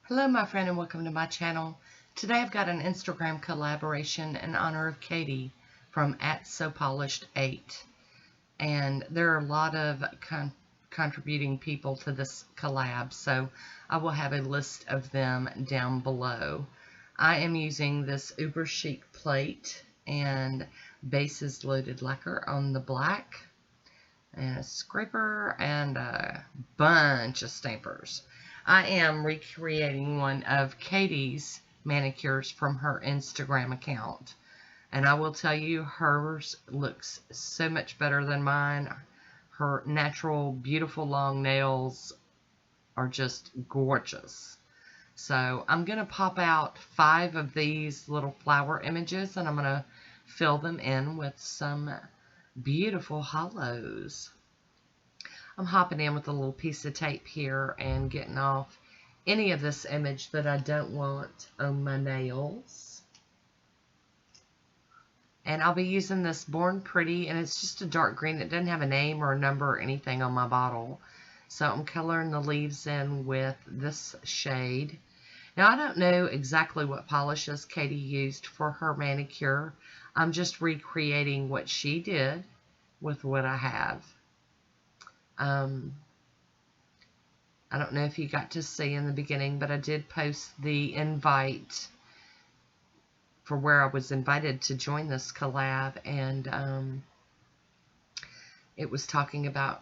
Hello my friend and welcome to my channel. Today I've got an Instagram collaboration in honor of Katie from @SoPolished8, and there are a lot of contributing people to this collab, so I will have a list of them down below. I am using this uber chic plate and bases loaded lacquer on the black, and a scraper and a bunch of stampers. I am recreating one of Katie's manicures from her Instagram account. And I will tell you, hers looks so much better than mine. Her natural, beautiful long nails are just gorgeous. So I'm going to pop out 5 of these little flower images, and I'm going to fill them in with some beautiful hollows. I'm hopping in with a little piece of tape here and getting off any of this image that I don't want on my nails. And I'll be using this Born Pretty, and it's just a dark green. It doesn't have a name or a number or anything on my bottle. So I'm coloring the leaves in with this shade. Now I don't know exactly what polishes Katie used for her manicure. I'm just recreating what she did with what I have. I don't know if you got to see in the beginning, but I did post the invite for where I was invited to join this collab, and it was talking about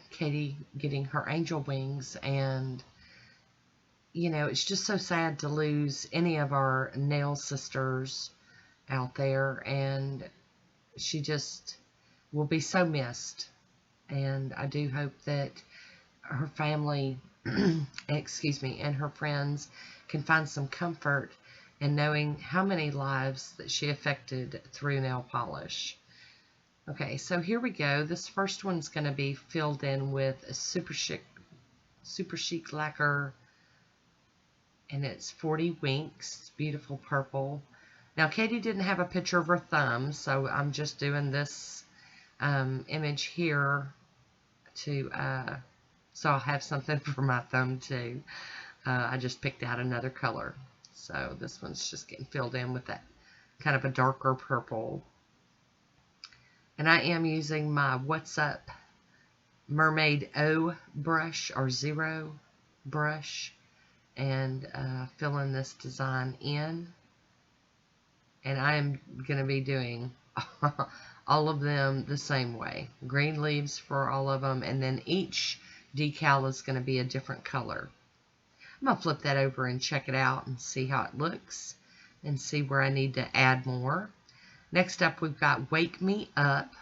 Katie getting her angel wings, and you know, it's just so sad to lose any of our nail sisters out there, and she just will be so missed. And I do hope that her family, excuse me, and her friends can find some comfort in knowing how many lives that she affected through nail polish. Okay, so here we go. This first one's going to be filled in with a super chic lacquer, and it's 40 winks. It's beautiful purple. Now, Katie didn't have a picture of her thumb, so I'm just doing this image here to so I'll have something for my thumb too. I just picked out another color, so this one's just getting filled in with that kind of a darker purple. And I am using my What's Up Mermaid O brush, or Zero brush, and filling this design in. And I am going to be doing all of them the same way. Green leaves for all of them, and then each decal is going to be a different color. I'm going to flip that over and check it out and see how it looks and see where I need to add more. Next up, we've got Wake Me Up.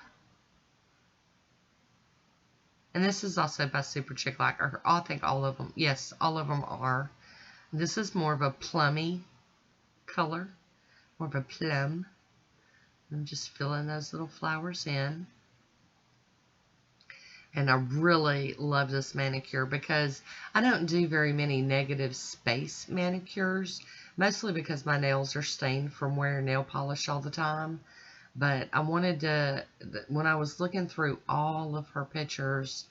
And this is also by Super Chic Lacquer. I think all of them, yes, all of them are. This is more of a plummy color, more of a plum. I'm just filling those little flowers in. And I really love this manicure because I don't do very many negative space manicures, mostly because my nails are stained from wearing nail polish all the time. But I wanted to, when I was looking through all of her pictures,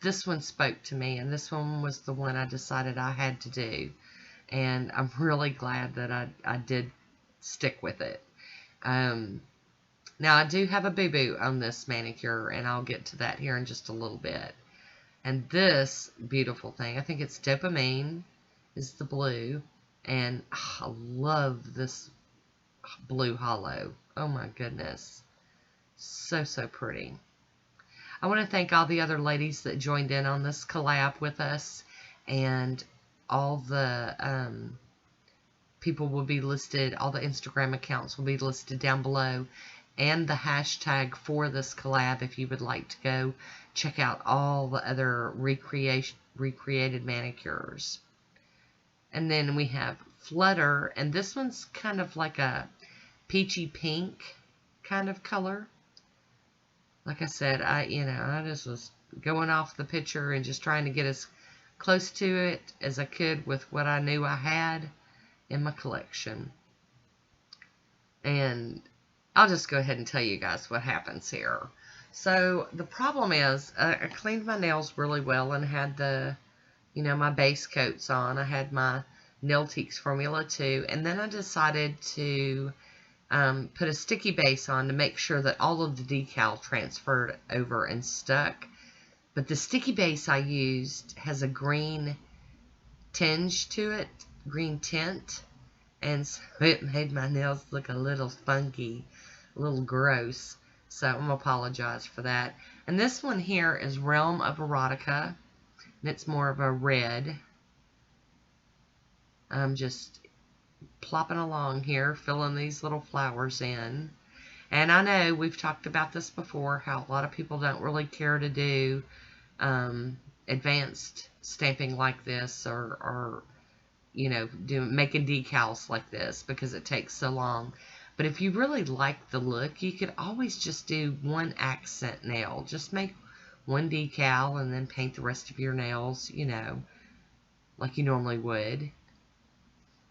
this one spoke to me, and this one was the one I decided I had to do. And I'm really glad that I did stick with it. Now, I do have a boo-boo on this manicure, and I'll get to that here in just a little bit. And this beautiful thing, I think it's Dopamine, is the blue. And I love this blue hollow. Oh, my goodness. So, so pretty. I want to thank all the other ladies that joined in on this collab with us. And all the people will be listed, all the Instagram accounts will be listed down below, and the hashtag for this collab if you would like to go check out all the other recreated manicures. And then we have Flutter, and this one's kind of like a peachy pink kind of color. Like I said, I just was going off the picture and just trying to get as close to it as I could with what I knew I had in my collection. And I'll just go ahead and tell you guys what happens here. So the problem is I cleaned my nails really well and had the, my base coats on. I had my Nailtique's Formula 2, and then I decided to put a sticky base on to make sure that all of the decal transferred over and stuck. But the sticky base I used has a green tinge to it, green tint, and so it made my nails look a little funky, a little gross. So I'm going to apologize for that. And this one here is Realm of Erotica, and it's more of a red. I'm just plopping along here, filling these little flowers in. And I know we've talked about this before, how a lot of people don't really care to do advanced stamping like this, or you know, making decals like this because it takes so long. But if you really like the look, you could always just do one accent nail. Just make one decal and then paint the rest of your nails, you know, like you normally would.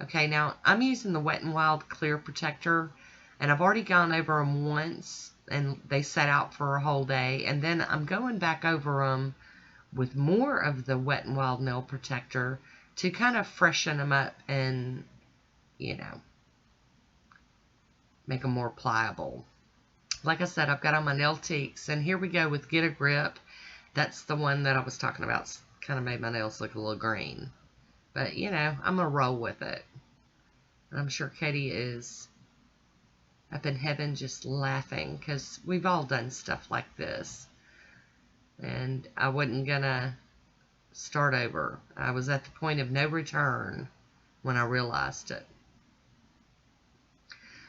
Okay, now I'm using the Wet n Wild Clear Protector, and I've already gone over them once, and they set out for a whole day, and then I'm going back over them with more of the Wet n Wild Nail Protector to kind of freshen them up and, you know, make them more pliable. Like I said, I've got on my Nailtiques, and here we go with Get a Grip. That's the one that I was talking about. Kind of made my nails look a little green. But, you know, I'm going to roll with it. And I'm sure Katie is up in heaven just laughing, because we've all done stuff like this. And I wasn't going to start over. I was at the point of no return when I realized it.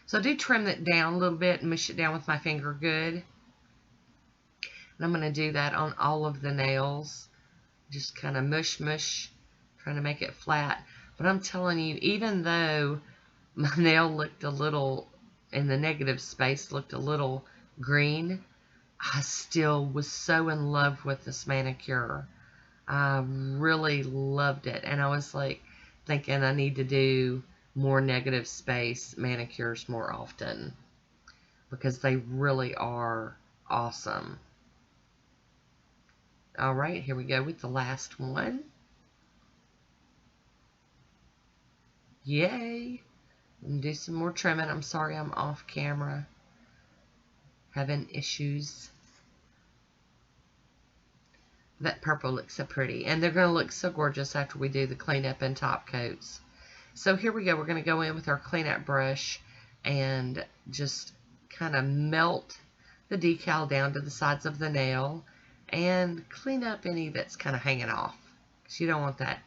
So I do trim it down a little bit and mush it down with my finger good. And I'm going to do that on all of the nails. Just kind of mush, trying to make it flat. But I'm telling you, even though my nail looked a little, in the negative space, looked a little green, I still was so in love with this manicure. I really loved it. And I was like thinking I need to do more negative space manicures more often, because they really are awesome. Alright, here we go with the last one. Yay! And do some more trimming. I'm sorry I'm off camera, having issues. That purple looks so pretty, and they're going to look so gorgeous after we do the cleanup and top coats. So here we go. We're going to go in with our cleanup brush and just kind of melt the decal down to the sides of the nail and clean up any that's kind of hanging off, because you don't want that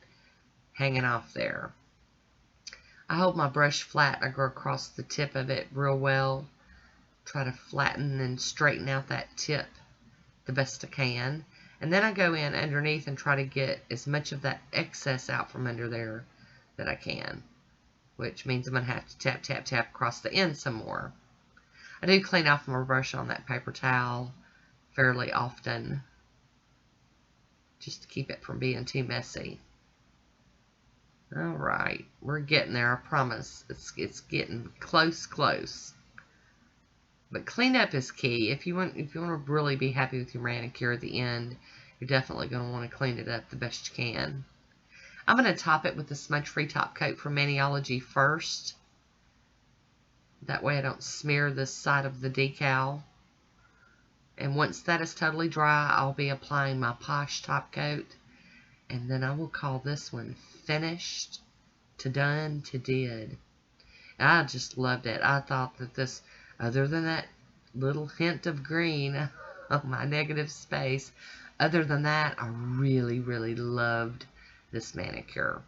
hanging off there. I hold my brush flat. I go across the tip of it real well. Try to flatten and straighten out that tip the best I can. And then I go in underneath and try to get as much of that excess out from under there that I can, which means I'm going to have to tap, tap, tap across the end some more. I do clean off my brush on that paper towel fairly often, just to keep it from being too messy. Alright, we're getting there, I promise. It's getting close. But cleanup is key. If you want to really be happy with your manicure at the end, you're definitely going to want to clean it up the best you can. I'm going to top it with the smudge-free top coat from Maniology first. That way I don't smear this side of the decal. And once that is totally dry, I'll be applying my Posh top coat. And then I will call this one finished to done to did. I just loved it. I thought that this, other than that little hint of green on my negative space, other than that, I really, really loved this manicure.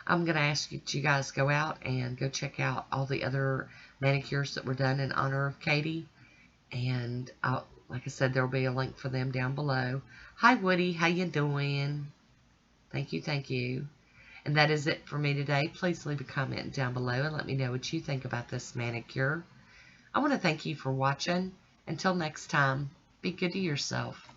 I'm going to ask you guys go out and go check out all the other manicures that were done in honor of Katie. And like I said, there will be a link for them down below. Hi, Woody. How you doing? Thank you. And that is it for me today. Please leave a comment down below and let me know what you think about this manicure. I want to thank you for watching. Until next time, be good to yourself.